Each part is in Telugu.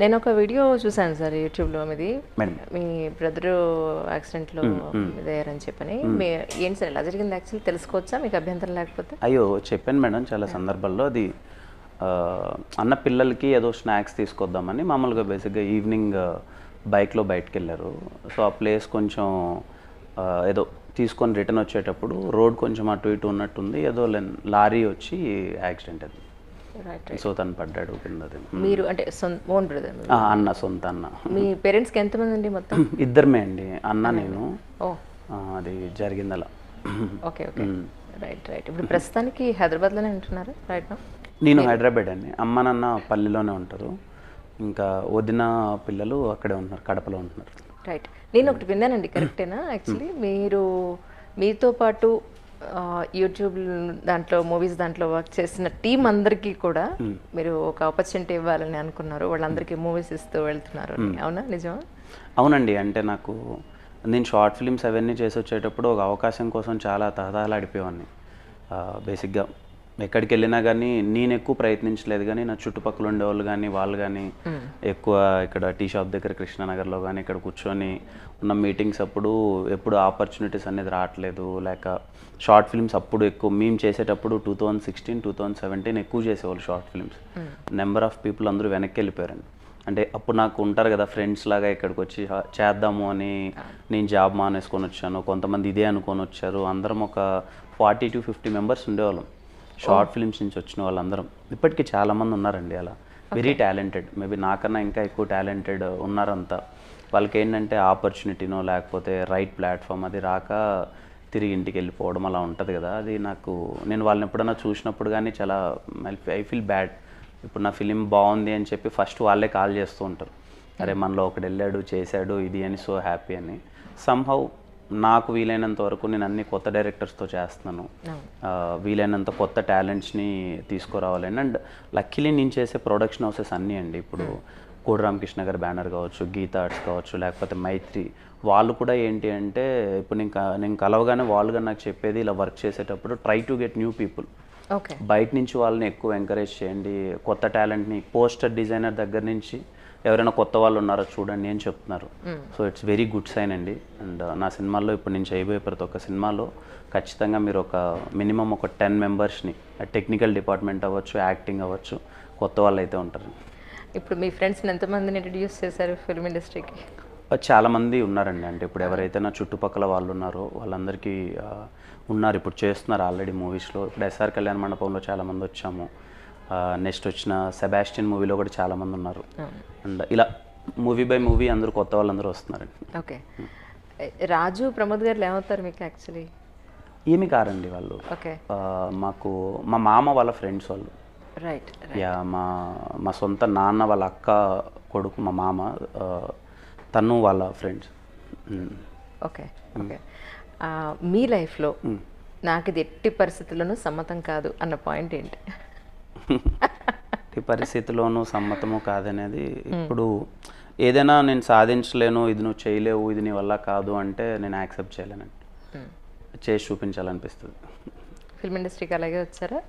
నేను ఒక వీడియో చూసాను సార్ యూట్యూబ్లో మీది. మేడం మీ బ్రదరు యాక్సిడెంట్లో ఇదయ్యారని చెప్పని. ఏంటి సార్ ఎలా జరిగింది యాక్చువల్లీ తెలుసుకోవచ్చా మీకు అభ్యంతరం లేకపోతే? అయ్యో చెప్పాను మేడం చాలా సందర్భాల్లో. అది అన్న పిల్లలకి ఏదో స్నాక్స్ తీసుకొద్దామని మామూలుగా బేసిక్గా ఈవినింగ్ బైక్లో బయటకు వెళ్ళారు. సో ఆ ప్లేస్ కొంచెం ఏదో తీసుకొని రిటర్న్ వచ్చేటప్పుడు రోడ్ కొంచెం అటు ఇటు ఉన్నట్టుంది, ఏదో లారీ వచ్చి యాక్సిడెంట్ అది. సో తను పడ్డాడు కింద. మీరు అంటే ఓన్ బ్రదర్? అన్న, సొంత అన్న. మీ పేరెంట్స్కి ఎంతమంది అండి మొత్తం? ఇద్దరమే అండి, అన్న నేను. ఓ అది జరిగింది అలా. Okay okay right. ఇప్పుడు ప్రస్తుతానికి హైదరాబాద్లోనే ఉంటున్నారు రైట్ నా? నేను హైదరాబాద్ అండి, అమ్మ నాన్న పల్లెలోనే ఉంటారు, ఇంకా వదిన పిల్లలు అక్కడే ఉంటున్నారు, కడపలో ఉంటున్నారు. రైట్. నేను ఒకటి విన్నానండి, కరెక్టేనా? యాక్చువల్లీ మీతో పాటు యూట్యూబ్ దాంట్లో మూవీస్ దాంట్లో వర్క్ చేసిన టీం అందరికీ కూడా మీరు ఒక ఆపర్చునిటీ ఇవ్వాలని అనుకున్నారు, వాళ్ళందరికీ మూవీస్ ఇస్తూ వెళ్తున్నారు. అవునా, నిజమా? అవునండి, అంటే నేను షార్ట్ ఫిల్మ్స్ అవన్నీ చేసి వచ్చేటప్పుడు ఒక అవకాశం కోసం చాలా తహతహలాడిపోయేవాడిని. బేసిక్గా ఎక్కడికి వెళ్ళినా కానీ నేను ఎక్కువ ప్రయత్నించలేదు, కానీ నా చుట్టుపక్కల ఉండేవాళ్ళు కానీ వాళ్ళు కానీ ఎక్కువ ఇక్కడ టీ షాప్ దగ్గర కృష్ణానగర్లో కానీ ఇక్కడ కూర్చొని ఉన్న మీటింగ్స్ అప్పుడు ఎప్పుడు ఆపర్చునిటీస్ అనేది రావట్లేదు, లేక షార్ట్ ఫిల్మ్స్ అప్పుడు ఎక్కువ మేము చేసేటప్పుడు 2016, 2017 ఎక్కువ చేసేవాళ్ళు short films. Number of people అందరూ వెనక్కి వెళ్ళిపోయారండి. అంటే అప్పుడు నాకు ఉంటారు కదా ఫ్రెండ్స్ లాగా, ఇక్కడికి వచ్చి చేద్దాము అని నేను జాబ్ మానేసుకొని వచ్చాను, కొంతమంది ఇదే అనుకొని వచ్చారు. అందరం ఒక 40 to 50 మెంబర్స్ ఉండేవాళ్ళం షార్ట్ ఫిల్మ్స్ నుంచి వచ్చిన వాళ్ళందరం. ఇప్పటికీ చాలామంది ఉన్నారండి అలా, వెరీ టాలెంటెడ్, మేబీ నాకన్నా ఇంకా ఎక్కువ టాలెంటెడ్ ఉన్నారంతా. వాళ్ళకి ఏంటంటే ఆపర్చునిటీనో లేకపోతే రైట్ ప్లాట్ఫామ్ అది రాక తిరిగి ఇంటికి వెళ్ళిపోవడం అలా ఉంటుంది కదా. అది నేను వాళ్ళని ఎప్పుడైనా చూసినప్పుడు కానీ చాలా ఐ ఫీల్ బ్యాడ్. ఇప్పుడు నా ఫిలిం బాగుంది అని చెప్పి ఫస్ట్ వాళ్ళే కాల్ చేస్తూ ఉంటారు, అరే మనలో ఒకడు వెళ్ళాడు చేశాడు ఇది అని, సో హ్యాపీ అని. సమ్హౌ నాకు వీలైనంత వరకు నేను అన్ని కొత్త డైరెక్టర్స్తో చేస్తున్నాను, వీలైనంత కొత్త టాలెంట్స్ని తీసుకురావాలని. అండ్ లక్కీలీ నేను చేసే ప్రొడక్షన్ హౌసెస్ అన్నీ అండి, ఇప్పుడు కోడి రామకృష్ణ గారి బ్యానర్ కావచ్చు, గీతా ఆర్ట్స్ కావచ్చు, లేకపోతే మైత్రి, వాళ్ళు కూడా ఏంటి అంటే ఇప్పుడు నేను కలవగానే వాళ్ళు నాకు చెప్పేది ఇలా వర్క్ చేసేటప్పుడు try to get new people, బయట నుంచి వాళ్ళని ఎక్కువ ఎంకరేజ్ చేయండి, కొత్త టాలెంట్ని పోస్టర్ డిజైనర్ దగ్గర నుంచి ఎవరైనా కొత్త వాళ్ళు ఉన్నారో చూడండి అని చెప్తున్నారు. So it's very good sign అండి. అండ్ నా సినిమాల్లో ఇప్పుడు నేను చేయబోయే ప్రతి ఒక్క సినిమాలో ఖచ్చితంగా మీరు ఒక మినిమం ఒక 10 మెంబర్స్ని, టెక్నికల్ డిపార్ట్మెంట్ అవ్వచ్చు, యాక్టింగ్ అవ్వచ్చు, కొత్త వాళ్ళు అయితే ఉంటారు. ఇప్పుడు మీ ఫ్రెండ్స్ని ఎంతమందిని ఇంట్రడ్యూస్ చేశారు ఫిల్మ్ ఇండస్ట్రీకి? చాలామంది ఉన్నారండి, అంటే ఇప్పుడు ఎవరైతే నా చుట్టుపక్కల వాళ్ళు ఉన్నారో వాళ్ళందరికీ ఉన్నారు, ఇప్పుడు చేస్తున్నారు ఆల్రెడీ మూవీస్లో. ఇప్పుడు ఎస్ఆర్ కళ్యాణ మండపంలో చాలామంది వచ్చాము, నెక్స్ట్ వచ్చిన సెబాస్టియన్ మూవీలో కూడా చాలామంది ఉన్నారు. అండ్ ఇలా మూవీ బై మూవీ అందరూ కొత్త వాళ్ళందరూ వస్తున్నారండి. ఓకే. రాజు ప్రమోద్ గారు ఏమవుతారు మీకు యాక్చువల్లీ? ఏమి కారండి వాళ్ళు, ఓకే, మాకు మా మామ వాళ్ళ ఫ్రెండ్స్ వాళ్ళు. రైట్. యా, మా సొంత నాన్న వాళ్ళ అక్క కొడుకు మా మామ, తను వాళ్ళ ఫ్రెండ్స్. Okay okay. మీ లైఫ్లో నాకు ఇది ఎట్టి పరిస్థితుల్లోనూ సమ్మతం కాదు అన్న పాయింట్ ఏంటి? ఎట్టి పరిస్థితిలోనూ సమ్మతము కాదనేది, ఇప్పుడు ఏదైనా నేను సాధించలేను, ఇది నువ్వు చేయలేవు, ఇది నీ వల్ల కాదు అంటే నేను యాక్సెప్ట్ చేయలేనండి, చేసి చూపించాలనిపిస్తుంది. ఫిల్మ్ ఇండస్ట్రీకి అలాగే వచ్చారా?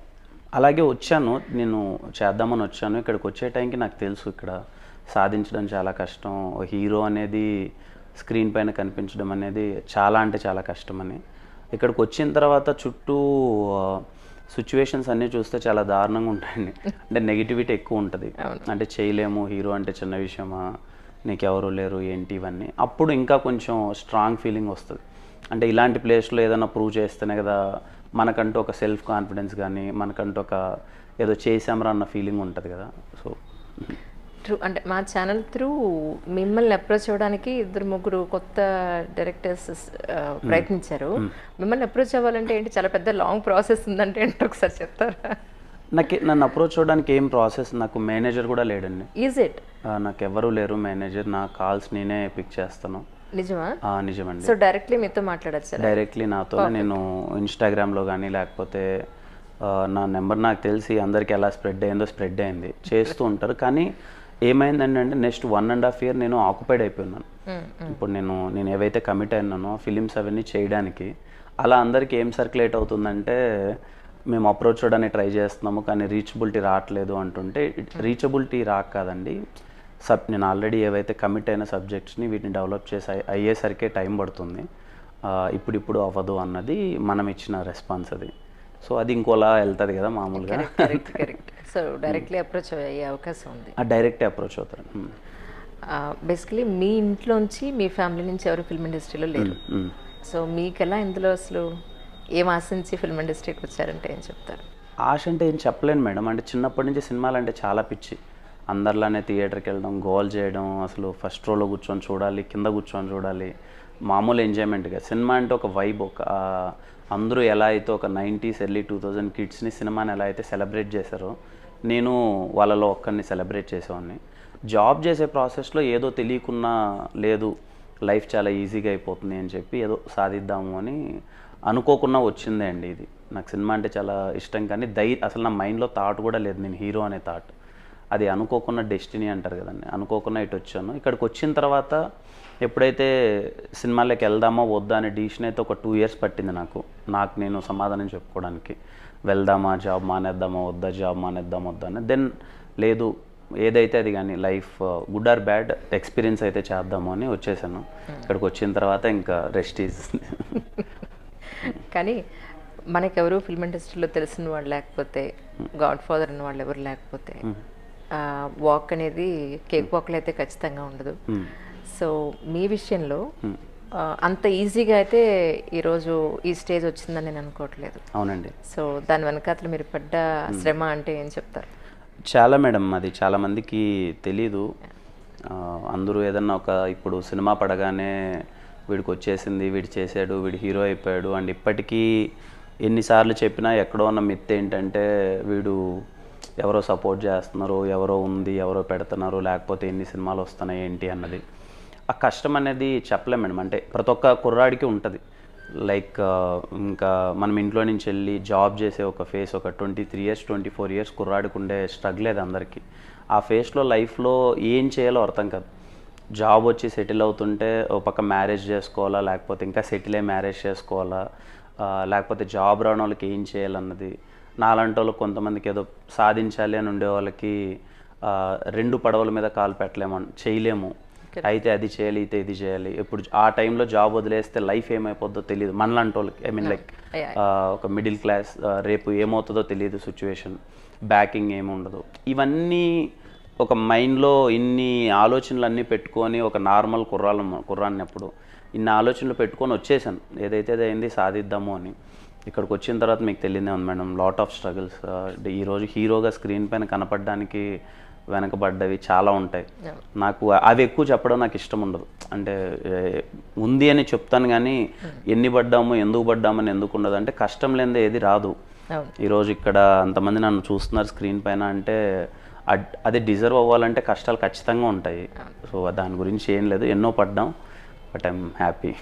అలాగే వచ్చాను, నేను చేద్దామని వచ్చాను. ఇక్కడికి వచ్చే టైంకి నాకు తెలుసు ఇక్కడ సాధించడం చాలా కష్టం, హీరో అనేది స్క్రీన్ పైన కనిపించడం అనేది చాలా అంటే చాలా కష్టమని. ఇక్కడికి వచ్చిన తర్వాత చుట్టూ సిచ్యువేషన్స్ అన్నీ చూస్తే చాలా దారుణంగా ఉంటాయండి, అంటే నెగిటివిటీ ఎక్కువ ఉంటుంది. అంటే చేయలేము, హీరో అంటే చిన్న విషయమా, నీకెవరు లేరు ఏంటి, ఇవన్నీ. అప్పుడు ఇంకా కొంచెం స్ట్రాంగ్ ఫీలింగ్ వస్తుంది, అంటే ఇలాంటి ప్లేస్లో ఏదైనా ప్రూవ్ చేస్తేనే కదా మనకంటూ ఒక సెల్ఫ్ కాన్ఫిడెన్స్ కానీ మనకంటూ ఒక ఏదో చేసామరా అన్న ఫీలింగ్ ఉంటుంది కదా. So true. అంటే మా ఛానల్ త్రూ మిమ్మల్ని అప్రోచ్ అవ్వడానికి 2-3 కొత్త డైరెక్టర్స్ ప్రయత్నించారు. మిమ్మల్ని అప్రోచ్ అవ్వాలంటే ఏంటి, చాలా పెద్ద లాంగ్ ప్రాసెస్ ఉందంటే ఏంటో ఒకసారి చెప్తారా? నన్ను అప్రోచ్ అవ్వడానికి ఏం ప్రాసెస్, నాకు మేనేజర్ కూడా లేడండి. Is it? నాకు ఎవరు లేరు మేనేజర్, నా కాల్స్ నేనే పిక్ చేస్తాను. నిజమా? నిజమండి. సో డైరెక్ట్లీ మీతో మాట్లాడచ్చు? డైరెక్ట్లీ నాతో. నేను ఇన్స్టాగ్రామ్లో కానీ లేకపోతే నా నెంబర్ నాకు తెలిసి అందరికీ ఎలా స్ప్రెడ్ అయింది చేస్తూ ఉంటారు. కానీ ఏమైందంటే నెక్స్ట్ 1.5 year నేను ఆక్యుపైడ్ అయిపోయినాను. ఇప్పుడు నేను ఏవైతే కమిట్ అయినానో ఫిలిమ్స్ అవన్నీ చేయడానికి, అలా అందరికీ ఏం సర్క్యులేట్ అవుతుందంటే మేము అప్రోచ్ అవ్వడానికి ట్రై చేస్తున్నాము కానీ రీచబిలిటీ రావట్లేదు అంటుంటే, రీచబిలిటీ రాక కాదండి, నేను ఆల్రెడీ ఏవైతే కమిట్ అయిన సబ్జెక్ట్స్ని వీటిని డెవలప్ చేసి అయ్యేసరికే టైం పడుతుంది, ఇప్పుడిప్పుడు అవ్వదు అన్నది మనం ఇచ్చిన రెస్పాన్స్ అది. సో అది ఇంకోలా వెళ్తుంది కదా మామూలుగా. కరెక్ట్. సో డైరెక్ట్లీ అప్రోచ్ అయ్యే అవకాశం ఉంది. డైరెక్టే అప్రోచ్ అవుతారు. బేసికలీ మీ ఇంట్లోంచి మీ ఫ్యామిలీ నుంచి ఎవరు ఫిల్మ్ ఇండస్ట్రీలో లేరు. సో మీకు ఎలా ఇందులో అసలు ఏం ఆశించి ఫిల్మ్ ఇండస్ట్రీకి వచ్చారంటే ఏం చెప్తారు? ఆశ అంటే ఏం చెప్పలేను మేడం. అంటే చిన్నప్పటి నుంచి సినిమాలు అంటే చాలా పిచ్చి. అందరిలానే థియేటర్కి వెళ్ళడం, గోల్ చేయడం, అసలు ఫస్ట్ రోలో కూర్చొని చూడాలి, కింద కూర్చొని చూడాలి, మామూలు ఎంజాయ్మెంట్గా. సినిమా అంటే ఒక వైబ్, ఒక అందరూ ఎలా అయితే ఒక 90s ఎర్లీ 2000 కిడ్స్ని సినిమాని ఎలా అయితే సెలబ్రేట్ చేశారో నేను వాళ్ళలో ఒక్కరిని సెలబ్రేట్ చేసేవాడిని. జాబ్ చేసే ప్రాసెస్లో ఏదో తెలియకున్నా లేదు లైఫ్ చాలా ఈజీగా అయిపోతుంది అని చెప్పి ఏదో సాధిద్దాము అని అనుకోకుండా వచ్చిందే అండి ఇది. నాకు సినిమా అంటే చాలా ఇష్టం, కానీ అసలు నా మైండ్లో థాట్ కూడా లేదు నేను హీరో అనే థాట్. అది అనుకోకుండా డెస్టినీ అంటారు కదండి, అనుకోకుండా ఇటు వచ్చాను. ఇక్కడికి వచ్చిన తర్వాత ఎప్పుడైతే సినిమాలోకి వెళ్దామా వద్దా అనే డిసిషన్ అయితే ఒక 2 years పట్టింది నాకు నేను సమాధానం చెప్పుకోవడానికి. వెళ్దామా, జాబ్ మానేద్దామా వద్దా, జాబ్ మానేద్దామా వద్దా అని. దెన్ లేదు, ఏదైతే అది కానీ life good or bad experience అయితే చేద్దాము అని వచ్చేసాను. ఇక్కడికి వచ్చిన తర్వాత ఇంకా రెస్ట్ ఈజ్. కానీ మనకెవరు ఫిల్మ్ ఇండస్ట్రీలో తెలిసిన వాళ్ళు లేకపోతే, గాడ్ ఫాదర్ అన్న వాళ్ళు ఎవరు లేకపోతే వాక్ అనేది కేక్ వాక్లో అయితే ఖచ్చితంగా ఉండదు. సో మీ విషయంలో అంత ఈజీగా అయితే ఈరోజు ఈ స్టేజ్ వచ్చిందని నేను అనుకోవట్లేదు. అవునండి. సో దాని వెనకాతల మీరు పడ్డ శ్రమ అంటే ఏం చెప్తారు? చాలా మేడం, అది చాలామందికి తెలీదు. అందరూ ఏదన్నా ఇప్పుడు సినిమా పడగానే వీడికి వచ్చేసింది, వీడు చేశాడు, వీడు హీరో అయిపోయాడు అండ్ ఇప్పటికీ ఎన్నిసార్లు చెప్పినా ఎక్కడో ఉన్న మిత్ ఏంటంటే వీడు ఎవరో సపోర్ట్ చేస్తున్నారు, ఎవరో ఉంది, ఎవరో పెడుతున్నారు, లేకపోతే ఎన్ని సినిమాలు వస్తున్నాయి ఏంటి అన్నది. ఆ కష్టం అనేది చెప్పలేం మేడం. అంటే ప్రతి ఒక్క కుర్రాడికి ఉంటుంది. లైక్ ఇంకా మనం ఇంట్లో నుంచి వెళ్ళి జాబ్ చేసే ఒక ఫేస్, ఒక 23 years 24 years కుర్రాడికి ఉండే స్ట్రగుల్ అది అందరికీ. ఆ ఫేస్లో లైఫ్లో ఏం చేయాలో అర్థం కాదు. జాబ్ వచ్చి సెటిల్ అవుతుంటే ఒక పక్క మ్యారేజ్ చేసుకోవాలా, లేకపోతే ఇంకా సెటిల్ అయ్యి మ్యారేజ్ చేసుకోవాలా, లేకపోతే జాబ్ రావడం వాళ్ళకి ఏం చేయాలన్నది. నాలాంటి వాళ్ళకి కొంతమందికి ఏదో సాధించాలి అని ఉండే వాళ్ళకి 2 పడవల మీద కాలు చేయలేము, అయితే అది చేయాలి, అయితే ఇది చేయాలి. ఇప్పుడు ఆ టైంలో జాబ్ వదిలేస్తే లైఫ్ ఏమైపోద్దో తెలియదు మనలాంటి వాళ్ళకి. ఐ మీన్ లైక్ ఒక మిడిల్ క్లాస్, రేపు ఏమవుతుందో తెలియదు సిచ్యువేషన్, బ్యాకింగ్ ఏముండదు. ఇవన్నీ ఒక మైండ్లో ఇన్ని ఆలోచనలు అన్నీ పెట్టుకొని ఒక నార్మల్ కుర్రాన్నప్పుడు ఇన్ని ఆలోచనలు పెట్టుకొని వచ్చేసాను. ఏదైతే అది అయింది సాధిద్దాము అని. ఇక్కడికి వచ్చిన తర్వాత మీకు తెలియదే ఉంది మేడం, లాట్ ఆఫ్ స్ట్రగుల్స్. ఈరోజు హీరోగా స్క్రీన్ పైన కనపడడానికి వెనకబడ్డవి చాలా ఉంటాయి. నాకు అవి ఎక్కువ చెప్పడం నాకు ఇష్టం ఉండదు. అంటే ఉంది అని చెప్తాను కానీ ఎన్ని పడ్డాము, ఎందుకు పడ్డామని ఎందుకు ఉండదు. అంటే కష్టం లేనిదే ఏది రాదు. ఈరోజు ఇక్కడ అంతమంది నన్ను చూస్తున్నారు స్క్రీన్ పైన అంటే అది డిజర్వ్ అవ్వాలంటే కష్టాలు ఖచ్చితంగా ఉంటాయి. సో దాని గురించి ఏం లేదు, ఎన్నో పడ్డాం, బట్ ఐఎమ్ హ్యాపీ.